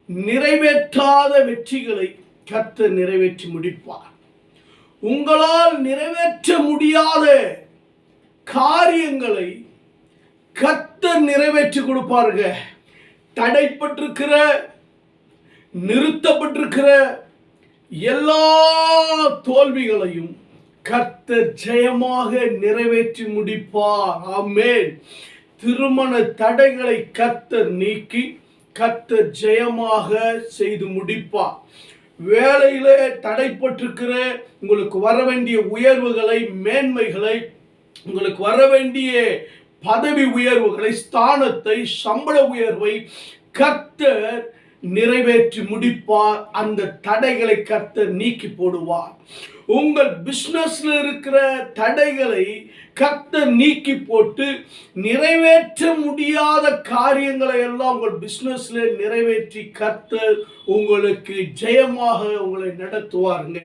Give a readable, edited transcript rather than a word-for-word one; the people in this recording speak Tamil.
நிறைவேற்றாத வெற்றிகளை கர்த்தர் நிறைவேற்றி முடிப்பார். உங்களால் நிறைவேற்ற முடியாத காரியங்களை கர்த்தர் நிறைவேற்றி கொடுப்பாருங்க. தடைப்பட்டிருக்கிற, நிறுத்தப்பட்டிருக்கிற எல்லா தோல்விகளையும் கர்த்தர் ஜெயமாக நிறைவேற்றி முடிப்பார். ஆமென். திருமண தடைகளை கர்த்தர் நீக்கி கர்த்தர் ஜெயமாக செய்து முடிப்பார். வேலையிலே தடைப்பட்டிருக்கிற உங்களுக்கு வர வேண்டிய உயர்வுகளை, மேன்மைகளை, உங்களுக்கு வர வேண்டிய பதவி உயர்வுகளை, ஸ்தானத்தை, சம்பள உயர்வை கர்த்தர் நிறைவேற்றி முடிப்பார். அந்த தடைகளை கர்த்தர் நீக்கி போடுவார். உங்கள் பிசினஸ்ல இருக்கிற தடைகளை கர்த்தர் நீக்கி போட்டு நிறைவேற்ற முடியாத காரியங்களை எல்லாம் உங்கள் பிசினஸ்ல நிறைவேற்றி கர்த்தர் உங்களுக்கு ஜெயமாக உங்களை நடத்துவாருங்க.